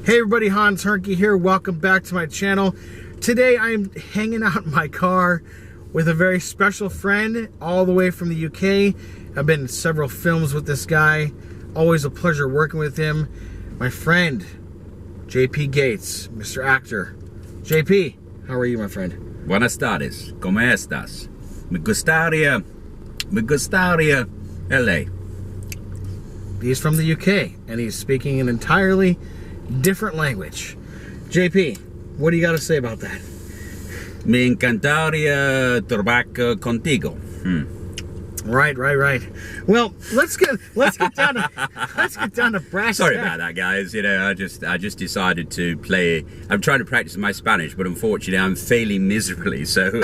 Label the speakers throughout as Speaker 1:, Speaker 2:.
Speaker 1: Hey everybody, Hans Hernke here. Welcome back to my channel. Today I'm hanging out in my car with a very special friend all the way from the UK. I've been in several films with this guy. Always a pleasure working with him. My friend, J.P. Gates, Mr. Actor. J.P., how are you, my friend?
Speaker 2: Buenas tardes. ¿Cómo estás? Me gustaría LA.
Speaker 1: He's from the UK, and he's speaking an entirely different language. JP, what do you got to say about that?
Speaker 2: Me encantaría trabajar contigo.
Speaker 1: Right. Well, let's get down to brass.
Speaker 2: Sorry about that, guys. You know, I just decided to play. I'm trying to practice my Spanish, but unfortunately, I'm failing miserably. So,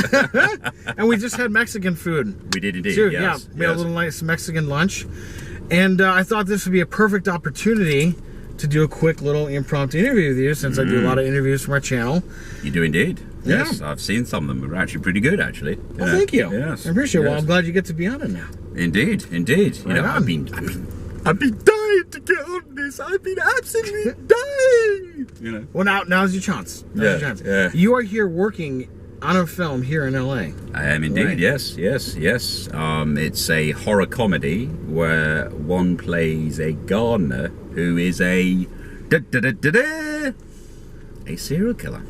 Speaker 1: and we just had Mexican food.
Speaker 2: We did indeed.
Speaker 1: Too.
Speaker 2: Yes,
Speaker 1: yeah, we had a little nice Mexican lunch, and I thought this would be a perfect opportunity to do a quick little impromptu interview with you, since I do a lot of interviews for my channel.
Speaker 2: You do indeed.
Speaker 1: Yeah.
Speaker 2: Yes, I've seen some of them. They're actually pretty good, actually.
Speaker 1: Well, thank you.
Speaker 2: Yes.
Speaker 1: I appreciate it.
Speaker 2: Yes.
Speaker 1: Well, I'm glad you get to be on it now.
Speaker 2: Indeed. You know, I've been dying to get on this. I've been absolutely dying. You know.
Speaker 1: Well, now's your chance. Now's your chance.
Speaker 2: Yeah.
Speaker 1: You are here working on a film here in LA.
Speaker 2: I am indeed. Right. Yes. It's a horror comedy where one plays a gardener who is a serial killer.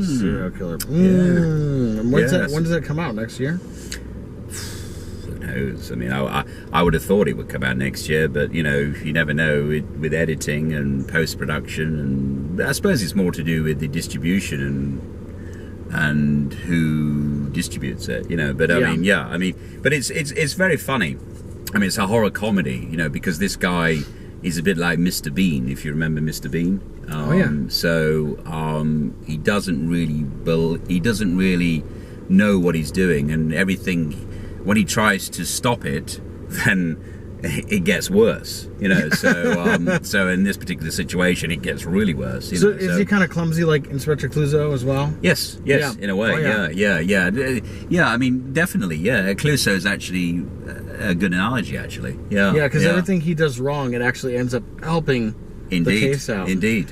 Speaker 1: Serial killer.
Speaker 2: Yes.
Speaker 1: When does that come out? Next year?
Speaker 2: Who knows? I mean, I would have thought it would come out next year, but you know, you never know with editing and post-production, and I suppose it's more to do with the distribution and who distributes it, you know. But but it's very funny. I mean, it's a horror comedy, you know, because this guy is a bit like Mr. Bean, if you remember Mr. Bean. So he doesn't really know what he's doing, and everything, when he tries to stop it, then it gets worse, you know. So in this particular situation, it gets really worse.
Speaker 1: So is he kind of clumsy like Inspector Clouseau as well?
Speaker 2: Yes, yeah. In a way. Yeah. I mean, definitely. Yeah, Clouseau is actually a good analogy, actually. Yeah.
Speaker 1: Yeah, because everything he does wrong, it actually ends up helping the case out.
Speaker 2: Indeed.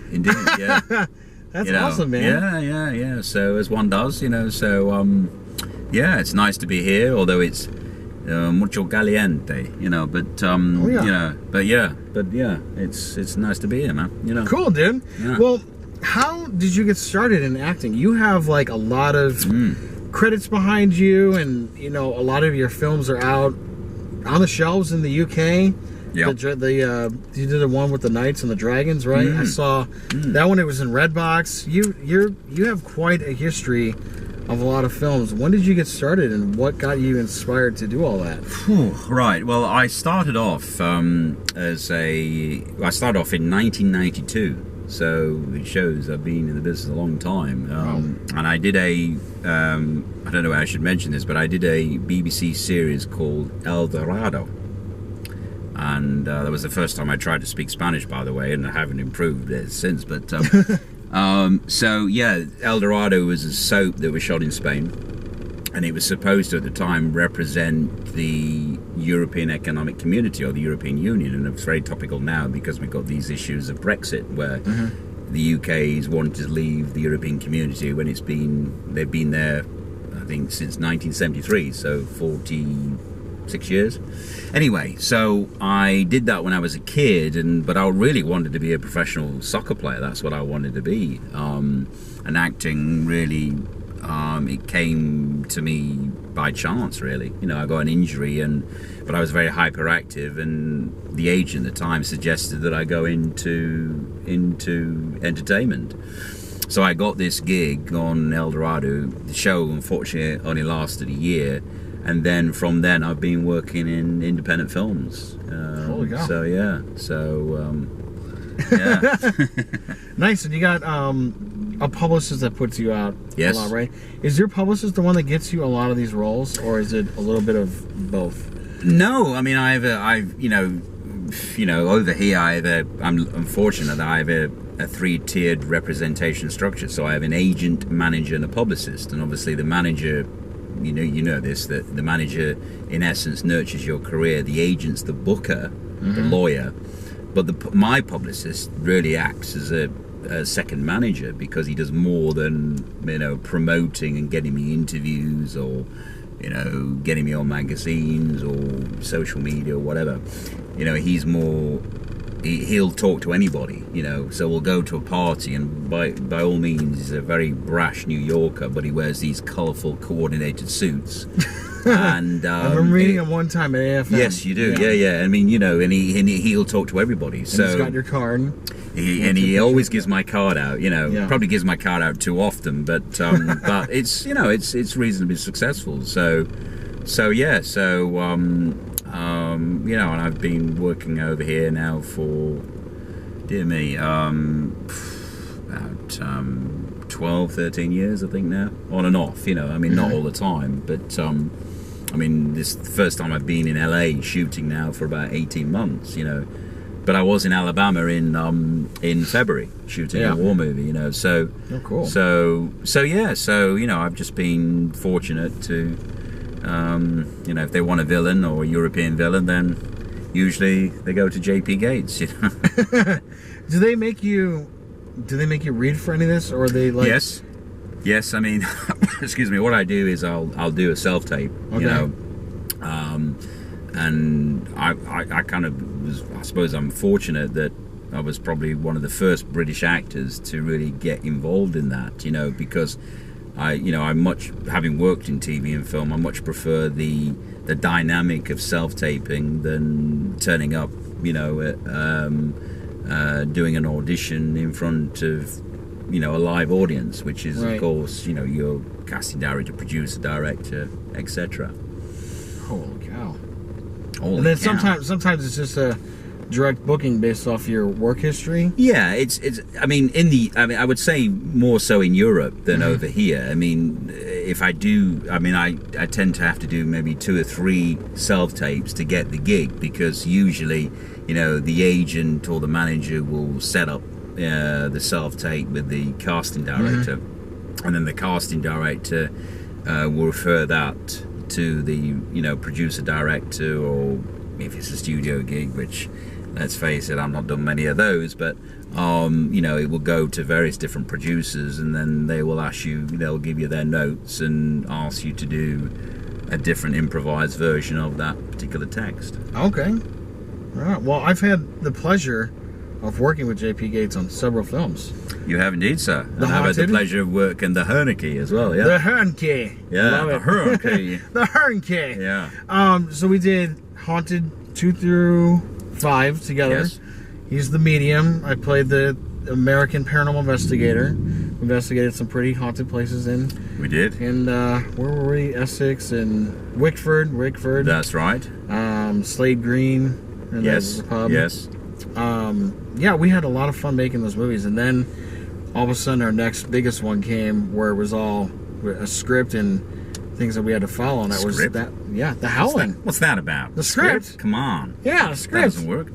Speaker 2: Yeah.
Speaker 1: That's awesome, man.
Speaker 2: Yeah. So as one does, you know. So yeah, it's nice to be here, although it's mucho caliente, you know, but it's nice to be here, man, you know.
Speaker 1: Cool, dude.
Speaker 2: Yeah.
Speaker 1: Well, how did you get started in acting? You have like a lot of credits behind you, and you know, a lot of your films are out on the shelves in the UK.
Speaker 2: Yeah.
Speaker 1: You did the one with the Knights and the Dragons, right? I saw that one. It was in Redbox. You have quite a history of a lot of films. When did you get started, and what got you inspired to do all that?
Speaker 2: Right. Well, I started off in 1992. So it shows I've been in the business a long time. And I did I don't know how I should mention this, but I did a BBC series called El Dorado. And that was the first time I tried to speak Spanish, by the way, and I haven't improved it since. But so yeah, El Dorado was a soap that was shot in Spain, and it was supposed to at the time represent the European Economic Community, or the European Union, and it's very topical now because we've got these issues of Brexit, where the UK is wanting to leave the European Community when they've been there, I think, since 1973, so 46 years. Anyway, so I did that when I was a kid, but I really wanted to be a professional soccer player. That's what I wanted to be. And acting really, it came to me by chance, really. You know, I got an injury, but I was very hyperactive, and the agent at the time suggested that I go into entertainment. So I got this gig on El Dorado. The show, unfortunately, only lasted a year. And then from then, I've been working in independent films.
Speaker 1: Holy cow.
Speaker 2: So yeah.
Speaker 1: Nice. And you got a publicist that puts you out
Speaker 2: Yes.
Speaker 1: a lot, right? Is your publicist the one that gets you a lot of these roles, or is it a little bit of both?
Speaker 2: No, I mean, over here, I'm fortunate that I have a three-tiered representation structure. So I have an agent, manager, and a publicist. And obviously, the manager you know this, that the manager in essence nurtures your career. The agent's the booker, the lawyer, my publicist really acts as a second manager, because he does more than, promoting and getting me interviews, or getting me on magazines or social media or whatever. He's more, he'll talk to anybody, so we'll go to a party, and by all means he's a very brash New Yorker, but he wears these colourful coordinated suits. And
Speaker 1: I remember meeting him one time at AFM.
Speaker 2: Yes, you do. Yeah. I mean, and he'll talk to everybody. So
Speaker 1: he's got your card.
Speaker 2: He always gives my card out. Probably gives my card out too often, but but it's it's reasonably successful. And I've been working over here now for, dear me, about 12, 13 years, I think now, on and off. Not all the time, but this is the first time I've been in LA shooting now for about 18 months. But I was in Alabama in February shooting a war movie. So
Speaker 1: oh, cool.
Speaker 2: So I've just been fortunate to. If they want a villain or a European villain, then usually they go to J.P. Gates.
Speaker 1: Do they make you read for any of this, or are they like?
Speaker 2: Yes. I mean, excuse me. What I do is I'll do a self tape.
Speaker 1: Okay.
Speaker 2: And I kind of was. I suppose I'm fortunate that I was probably one of the first British actors to really get involved in that. Because I much, having worked in TV and film, I much prefer the dynamic of self-taping than turning up, doing an audition in front of, a live audience, which is,
Speaker 1: right.
Speaker 2: Of course, your casting director, producer, director, etc.
Speaker 1: Holy cow!
Speaker 2: Holy
Speaker 1: and then
Speaker 2: cow.
Speaker 1: sometimes it's just a direct booking based off your work history.
Speaker 2: Yeah, it's. I would say more so in Europe than over here. If I do, I tend to have to do maybe 2 or 3 self tapes to get the gig, because usually, the agent or the manager will set up the self tape with the casting director, and then the casting director will refer that to the producer director, or if it's a studio gig, which, let's face it, I've not done many of those, but it will go to various different producers, and then they will they'll give you their notes and ask you to do a different improvised version of that particular text.
Speaker 1: Okay. All right. Well, I've had the pleasure of working with J.P. Gates on several films.
Speaker 2: You have indeed, sir.
Speaker 1: The
Speaker 2: and I've had the
Speaker 1: Haunted?
Speaker 2: pleasure of working the Hernke as well, yeah?
Speaker 1: The Hernke.
Speaker 2: Yeah,
Speaker 1: Love
Speaker 2: the
Speaker 1: it.
Speaker 2: Hernke.
Speaker 1: The Hernke.
Speaker 2: Yeah.
Speaker 1: So we did Haunted 2 through 5 together.
Speaker 2: Yes.
Speaker 1: He's the medium. I played the American paranormal investigator. Investigated some pretty haunted places
Speaker 2: We did.
Speaker 1: in where were we? Essex and Wickford.
Speaker 2: That's right.
Speaker 1: Slade Green. And
Speaker 2: Yes.
Speaker 1: the pub.
Speaker 2: Yes.
Speaker 1: Yeah, we had a lot of fun making those movies, and then all of a sudden our next biggest one came, where it was all a script and things that we had to follow, and that was
Speaker 2: Script?
Speaker 1: that. Yeah, The Howling.
Speaker 2: What's that about?
Speaker 1: The script.
Speaker 2: Come on.
Speaker 1: Yeah, the
Speaker 2: That
Speaker 1: script.
Speaker 2: doesn't work.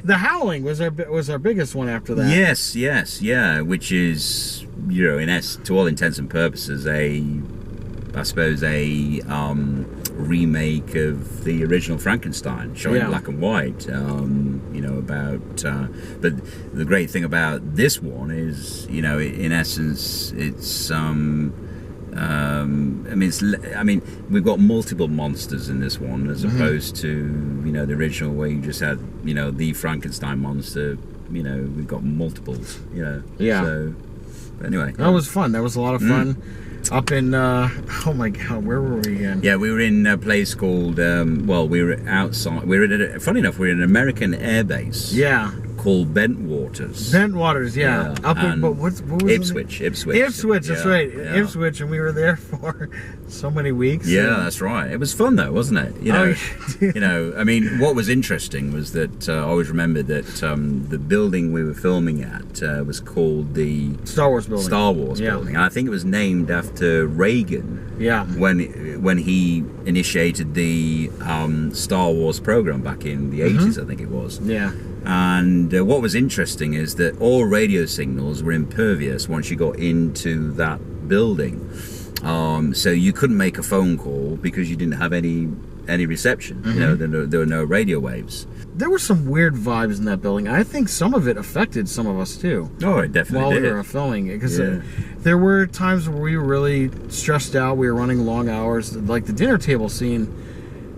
Speaker 1: The Howling was our biggest one after that.
Speaker 2: Yes, yeah, which is, to all intents and purposes, I suppose a remake of the original Frankenstein, shot in black and white. But the great thing about this one is, in essence, it's we've got multiple monsters in this one, as opposed to the original, where you just had the Frankenstein monster. We've got multiples.
Speaker 1: Yeah.
Speaker 2: So, but anyway,
Speaker 1: That was fun. That was a lot of fun. Up in oh my god, where were we again?
Speaker 2: yeah, we were in a place called. We were outside. Funny enough, we were in an American air base.
Speaker 1: Yeah,
Speaker 2: Called Bentwaters.
Speaker 1: Bentwaters. Yeah, up in,
Speaker 2: and
Speaker 1: but what was
Speaker 2: Ipswich.
Speaker 1: Ipswich, that's
Speaker 2: Yeah,
Speaker 1: right.
Speaker 2: yeah.
Speaker 1: Ipswich, and we were there for so many weeks.
Speaker 2: Yeah,
Speaker 1: and-
Speaker 2: that's right. It was fun though, wasn't it? What was interesting was that I always remembered that the building we were filming at was called the
Speaker 1: Star Wars building.
Speaker 2: Star Wars
Speaker 1: Yeah.
Speaker 2: building, and I think it was named after Reagan
Speaker 1: Yeah.
Speaker 2: when he initiated the Star Wars program back in the 80s, I think it was.
Speaker 1: Yeah.
Speaker 2: And what was interesting is that all radio signals were impervious once you got into that building. So you couldn't make a phone call because you didn't have any any reception. You know, there were no radio waves.
Speaker 1: There were some weird vibes in that building. I think some of it affected some of us too.
Speaker 2: Oh, it definitely did.
Speaker 1: While we were filming it, because there were times where we were really stressed out. We were running long hours. Like the dinner table scene,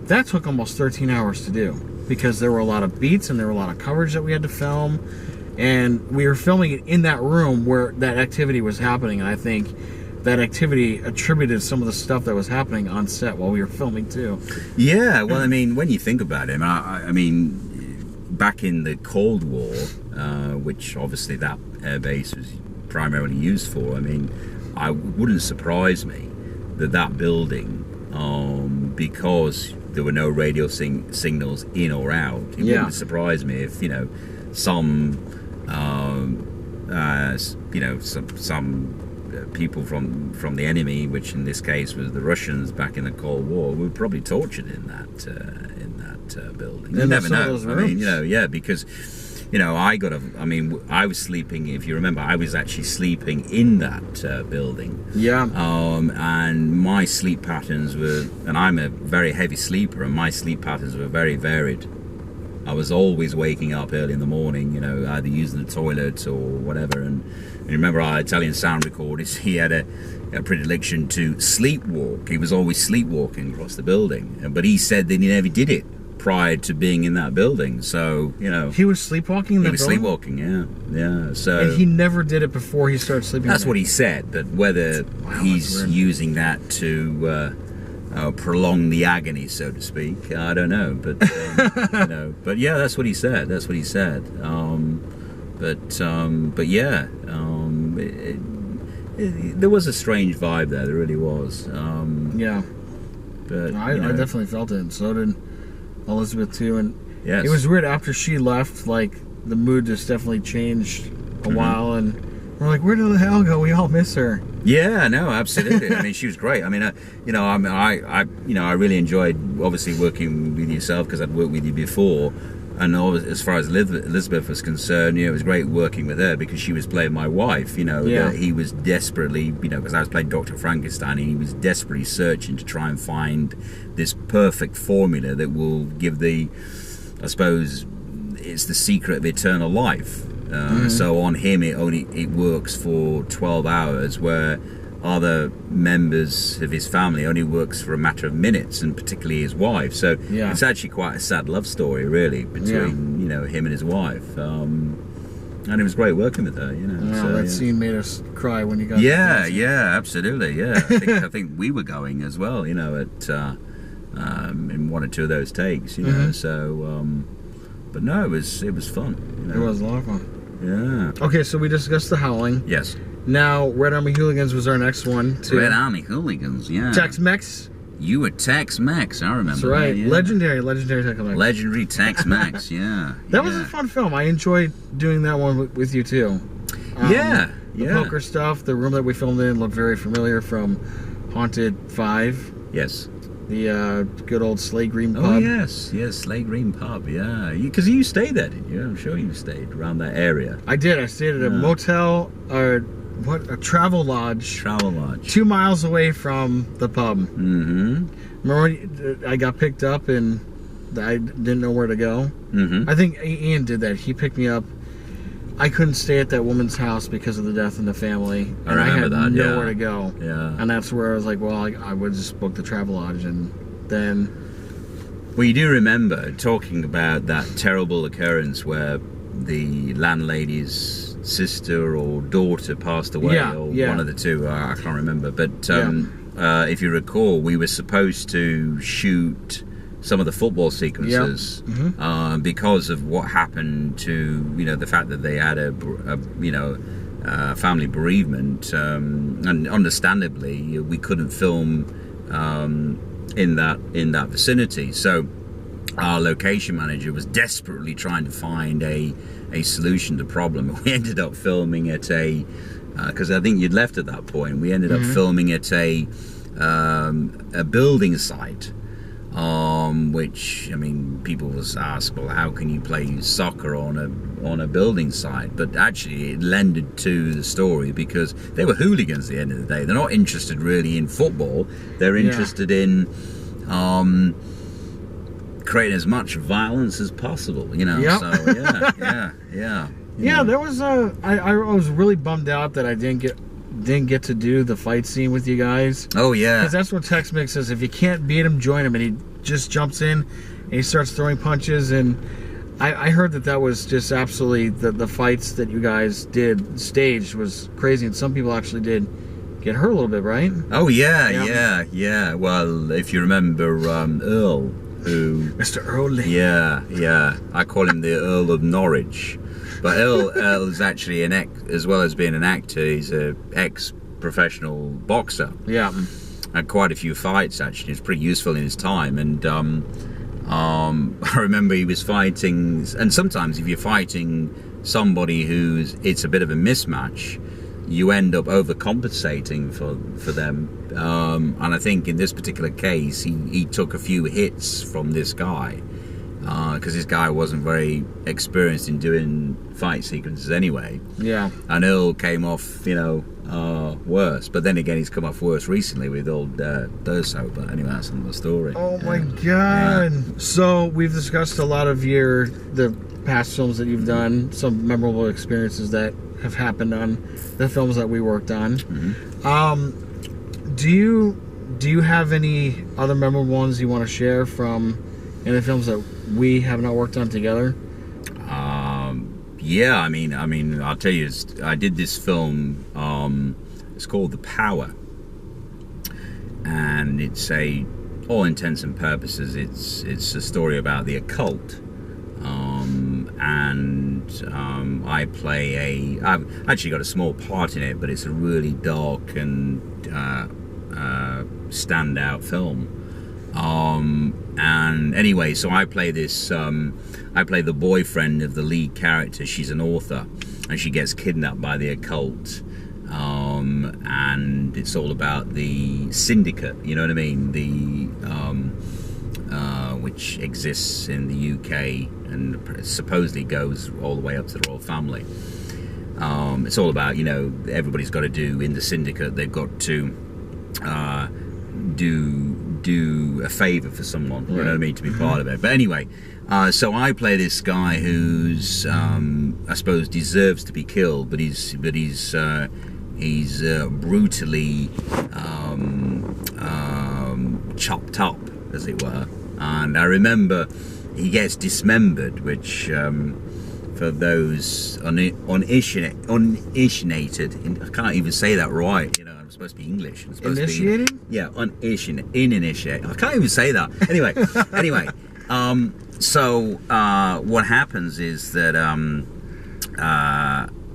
Speaker 1: that took almost 13 hours to do because there were a lot of beats and there were a lot of coverage that we had to film, and we were filming it in that room where that activity was happening. And I think that activity attributed some of the stuff that was happening on set while we were filming too.
Speaker 2: Yeah, well, I mean, when you think about it, I mean, back in the Cold War, which obviously that airbase was primarily used for, I mean, it wouldn't surprise me that building, because there were no radio signals in or out, it wouldn't surprise me if, you know, some people from the enemy, which in this case was the Russians back in the Cold War, were probably tortured in that building. You never know. I mean, you know, because, you know, I was sleeping. If you remember, I was actually sleeping in that building. Yeah. And my sleep patterns were, and I'm a very heavy sleeper, and my sleep patterns were very varied. I was always waking up early in the morning, you know, either using the toilet or whatever. And remember our Italian sound recordist, he had a predilection to sleepwalk. He was always sleepwalking across the building. But he said that he never did it prior to being in that building. So, you know.
Speaker 1: He was sleepwalking in that building?
Speaker 2: He was sleepwalking, yeah. So,
Speaker 1: and he never did it before he started sleeping?
Speaker 2: That's what he said. But whether he's using that to prolong the agony, so to speak, I don't know. But, you know, but yeah, that's what he said. But yeah, there was a strange vibe there. There really was.
Speaker 1: Yeah.
Speaker 2: But
Speaker 1: I definitely felt it, and so did Elizabeth too. And
Speaker 2: yes,
Speaker 1: it was weird after she left. Like the mood just definitely changed a while, and we're like, where did the hell go? We all miss her.
Speaker 2: Yeah, no, absolutely. I mean, she was great. I mean, I really enjoyed obviously working with yourself because I'd worked with you before. And as far as Elizabeth was concerned, you know, it was great working with her because she was playing my wife. You know, he was desperately, you know, because I was playing Dr. Frankenstein, and he was desperately searching to try and find this perfect formula that will give I suppose, it's the secret of eternal life. So on him, it works for 12 hours, where other members of his family only works for a matter of minutes, and particularly his wife. So it's actually quite a sad love story, really, between you know, him and his wife. And it was great working with her, you know.
Speaker 1: Yeah, so, that scene made us cry when you got.
Speaker 2: Yeah, absolutely. Yeah, I think we were going as well, you know, at in one or two of those takes, you know. So, but no, it was fun. You know?
Speaker 1: It was a lot of fun.
Speaker 2: Yeah.
Speaker 1: Okay, so we discussed The Howling.
Speaker 2: Yes.
Speaker 1: Now, Red Army Hooligans was our next one. Too.
Speaker 2: Red Army Hooligans, yeah.
Speaker 1: Tex-Mex.
Speaker 2: You were Tex-Mex, I remember.
Speaker 1: That's right.
Speaker 2: That, yeah.
Speaker 1: Legendary Tex-Mex.
Speaker 2: Legendary Tex-Mex, yeah.
Speaker 1: That was a fun film. I enjoyed doing that one with you, too. The poker stuff, the room that we filmed in looked very familiar from Haunted 5.
Speaker 2: Yes.
Speaker 1: The good old Slay Green Pub.
Speaker 2: Oh, yes, Slay Green Pub, yeah. Because you stayed there, didn't you? I'm sure you stayed around that area.
Speaker 1: I did. I stayed at a motel, or a travel lodge.
Speaker 2: 2
Speaker 1: miles away from the pub.
Speaker 2: Mm-hmm.
Speaker 1: Remember when I got picked up and I didn't know where to go?
Speaker 2: Mm-hmm.
Speaker 1: I think Ian did that. He picked me up. I couldn't stay at that woman's house because of the death in the family, and I had nowhere to go.
Speaker 2: Yeah,
Speaker 1: and that's where I was like, well, I would just book the travel lodge, and then.
Speaker 2: Well, you do remember talking about that terrible occurrence where the landlady's sister or daughter passed away, or one of the two. I can't remember, but if you recall, we were supposed to shoot some of the football sequences because of what happened to, you know, the fact that they had a family bereavement, and understandably we couldn't film in that vicinity. So our location manager was desperately trying to find a solution to the problem. We ended up filming at because I think you'd left at that point. We ended up filming at a building site. Which, I mean, people will ask, well, how can you play soccer on a building site? But actually, it lended to the story because they were hooligans at the end of the day. They're not interested really in football. They're interested in creating as much violence as possible, you know.
Speaker 1: Yep.
Speaker 2: So yeah.
Speaker 1: Yeah, there was I was really bummed out that I didn't get to do the fight scene with you guys.
Speaker 2: Oh yeah.
Speaker 1: Because that's what Tex-Mex says. If you can't beat him, join him. And he just jumps in and he starts throwing punches. And I heard that was just absolutely the fights that you guys did staged was crazy. And some people actually did get hurt a little bit, right?
Speaker 2: Oh yeah. Well, if you remember Earl, who
Speaker 1: Mr. Earl.
Speaker 2: Yeah. I call him the Earl of Norwich. But Earl is actually as well as being an actor, he's a ex-professional boxer.
Speaker 1: Yeah.
Speaker 2: Had quite a few fights actually. It's pretty useful in his time. And I remember he was fighting, and sometimes if you're fighting somebody it's a bit of a mismatch, you end up overcompensating for them. And I think in this particular case, he took a few hits from this guy. Because this guy wasn't very experienced in doing fight sequences anyway.
Speaker 1: Yeah.
Speaker 2: And Earl came off, worse. But then again, he's come off worse recently with old Durso. But anyway, that's another story.
Speaker 1: Oh my God. Yeah. So we've discussed a lot of the past films that you've done, some memorable experiences that have happened on the films that we worked on.
Speaker 2: Mm-hmm.
Speaker 1: Do you have any other memorable ones you want to share from any films that we have not worked on together?
Speaker 2: Yeah, I mean, I'll tell you, I did this film. It's called The Power, and it's all intents and purposes, it's a story about the occult. I've actually got a small part in it, but it's a really dark and standout film. And anyway, so I play the boyfriend of the lead character. She's an author, and she gets kidnapped by the occult. And it's all about the syndicate, you know what I mean? Which exists in the UK and supposedly goes all the way up to the royal family. It's all about, everybody's got to do in the syndicate. They've got to do a favor for someone, you know what I mean, to be part of it. But anyway, so I play this guy who's I suppose deserves to be killed, but he's brutally chopped up, as it were. And I remember he gets dismembered, which for those uninitiated, I can't even say that right, I'm supposed to be English. I'm supposed
Speaker 1: Initiated?
Speaker 2: To be, yeah, uninitiated. I can't even say that. Anyway, so what happens is that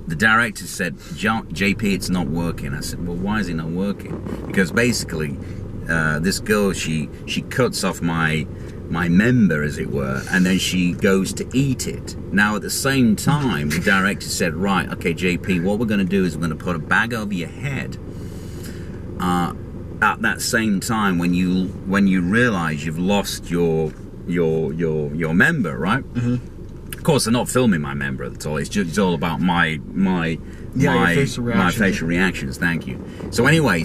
Speaker 2: the director said, JP, it's not working. I said, well, why is it not working? Because basically, this girl, she cuts off my member, as it were, and then she goes to eat it. Now, at the same time, the director said, right, okay, JP, what we're going to do is we're going to put a bag over your head. At that same time, when you realize you've lost your member, right? Mm-hmm. Of course, they're not filming my member at all. It's all about my facial reactions. Thank you. So anyway,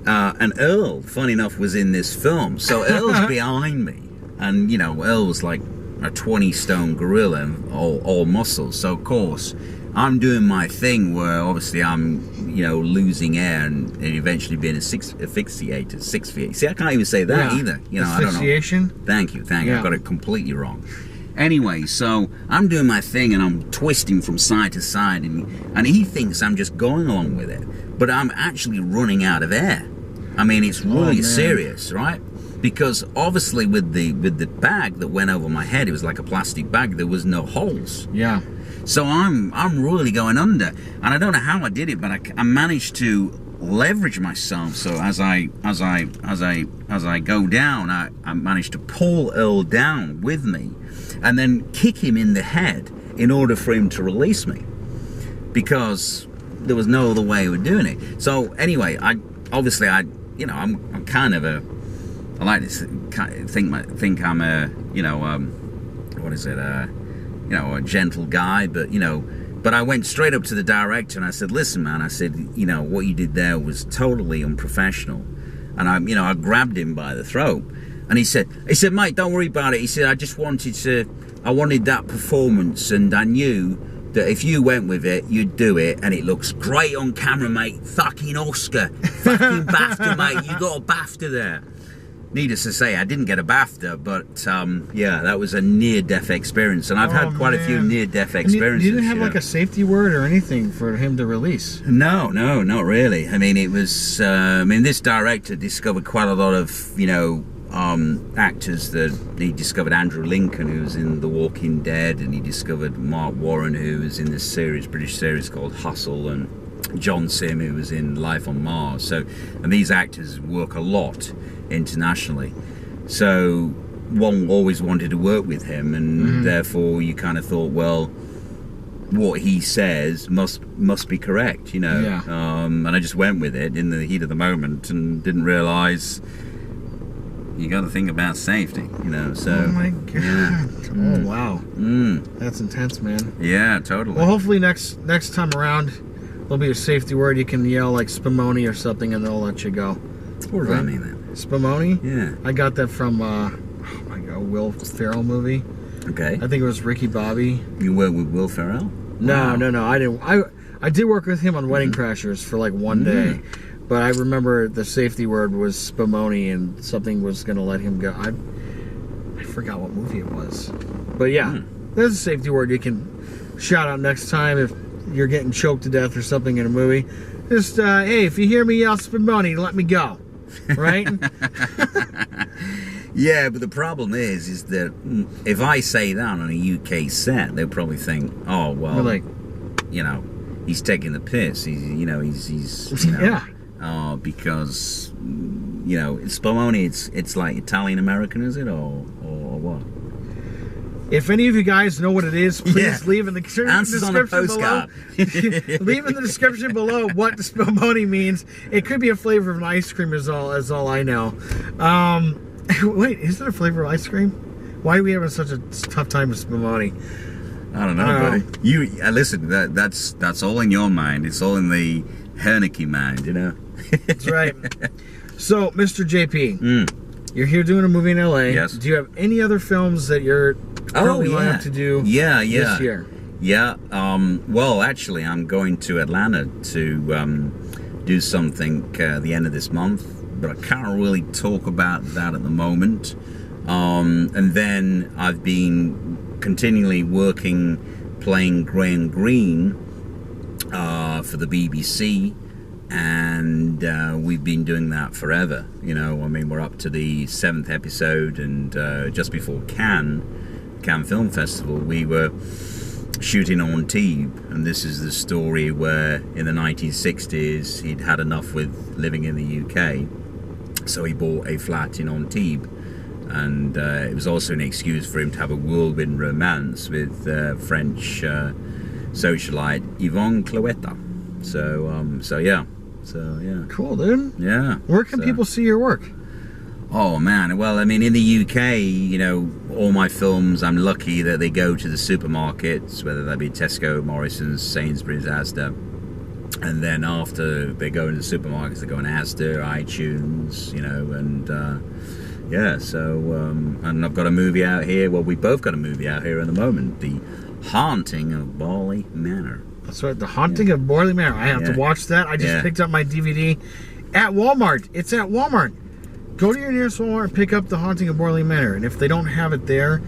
Speaker 2: and Earl, funny enough, was in this film. So Earl's behind me, and Earl was like a 20-stone gorilla, and all muscles. So of course, I'm doing my thing where obviously I'm, losing air and eventually being asphyxiated. 6 feet. See, I can't even say that either. I don't know. Thank you. Yeah. I got it completely wrong. Anyway, so I'm doing my thing and I'm twisting from side to side, and he thinks I'm just going along with it, but I'm actually running out of air. I mean, it's really serious, right? Because obviously with the bag that went over my head, it was like a plastic bag. There was no holes. Yeah. So I'm really going under, and I don't know how I did it, but I managed to leverage myself. So as I go down, I managed to pull Earl down with me, and then kick him in the head in order for him to release me, because there was no other way of doing it. So anyway, I'm kind of I like to think I'm a gentle guy, but I went straight up to the director and I said, listen, man, I said, what you did there was totally unprofessional. And I grabbed him by the throat, And he said, mate, don't worry about it. He said, I wanted that performance, and I knew that if you went with it, you'd do it, and it looks great on camera, mate. Fucking Oscar. Fucking BAFTA, mate. You got a BAFTA there. Needless to say, I didn't get a BAFTA, but yeah, that was a near-death experience, and I've had quite a few near-death experiences.
Speaker 1: You didn't have like a safety word or anything for him to release?
Speaker 2: No, not really. I mean, it was. This director discovered quite a lot of, actors. That he discovered Andrew Lincoln, who was in The Walking Dead, and he discovered Mark Warren, who was in this British series called Hustle, and John Sim, who was in Life on Mars. So, and these actors work a lot internationally, so one always wanted to work with him, and therefore you kind of thought, well, what he says must be correct, and I just went with it in the heat of the moment and didn't realize you got to think about safety, so.
Speaker 1: Oh my god. Yeah. Oh wow. That's intense, man.
Speaker 2: Yeah, totally.
Speaker 1: Well, hopefully next time around there'll be a safety word. You can yell like Spumoni or something and they'll let you go.
Speaker 2: What does that mean then?
Speaker 1: Spumoni?
Speaker 2: Yeah.
Speaker 1: I got that from Will Ferrell movie.
Speaker 2: Okay.
Speaker 1: I think it was Ricky Bobby.
Speaker 2: You worked with Will Ferrell?
Speaker 1: No, I didn't. I did work with him on Wedding Crashers for like one day, but I remember the safety word was Spumoni, and something was going to let him go. I forgot what movie it was, but yeah, there's a safety word you can shout out next time if you're getting choked to death or something in a movie. Just hey, if you hear me yell Spumoni, let me go. Right?
Speaker 2: Yeah, but the problem is that if I say that on a UK set, they'll probably think, oh well,
Speaker 1: like,
Speaker 2: he's taking the piss. He's
Speaker 1: yeah.
Speaker 2: Because Spumoni, it's like Italian American, is it, or what?
Speaker 1: If any of you guys know what it is, please leave in the description below. Leave in the description below what Spumoni means. It could be a flavor of an ice cream, is all I know. Wait, is it a flavor of ice cream? Why are we having such a tough time with Spumoni?
Speaker 2: I don't know, buddy. You listen. That's all in your mind. It's all in the Hernke mind,
Speaker 1: That's right. So, Mr. JP, you're here doing a movie in LA.
Speaker 2: Yes.
Speaker 1: Do you have any other films that you're currently lined up to do this year?
Speaker 2: Yeah. Well, actually, I'm going to Atlanta to do something the end of this month, but I can't really talk about that at the moment. And then I've been continually playing Graham Greene for the BBC, and we've been doing that forever. We're up to the 7th episode, and just before Cannes Film Festival, we were shooting on Antibes, and this is the story where in the 1960s he'd had enough with living in the UK, so he bought a flat in Antibes, and it was also an excuse for him to have a whirlwind romance with French socialite Yvonne Cloetta. So yeah.
Speaker 1: Cool, dude.
Speaker 2: Yeah.
Speaker 1: Where can people see your work?
Speaker 2: Oh man, well, in the UK, all my films, I'm lucky that they go to the supermarkets, whether that be Tesco, Morrison's, Sainsbury's, Asda, and then after they go into the supermarkets, they go on Asda, iTunes, and I've got a movie out here. Well, we both got a movie out here at the moment, The Haunting of Borley Manor.
Speaker 1: That's right, The Haunting of Borley Manor. I have to watch that. I just picked up my DVD at Walmart. It's at Walmart. Go to your nearest Walmart and pick up The Haunting of Borley Manor. And if they don't have it there,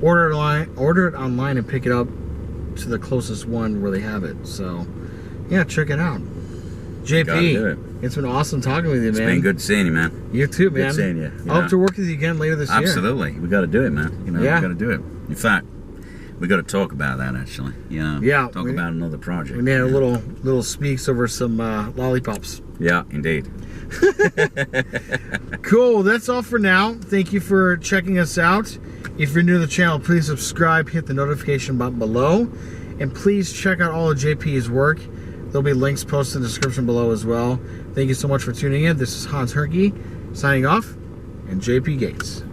Speaker 1: order it online and pick it up to the closest one where they have it. So, yeah, check it out. JP, it's been awesome talking with you, man.
Speaker 2: It's been good seeing you, man.
Speaker 1: You too, man.
Speaker 2: Good seeing you.
Speaker 1: I hope to work with you again later this year.
Speaker 2: Absolutely. We got to do it, man. We got to do it. In fact, we got to talk about that, actually. Talk about another project.
Speaker 1: We need a little speaks over some lollipops.
Speaker 2: Yeah, indeed.
Speaker 1: Cool. That's all for now. Thank you for checking us out. If you're new to the channel, please subscribe, hit the notification button below, and please check out all of JP's work. There'll be links posted in the description below as well. Thank you so much for tuning in. This is Hans Hernke signing off, and JP Gates.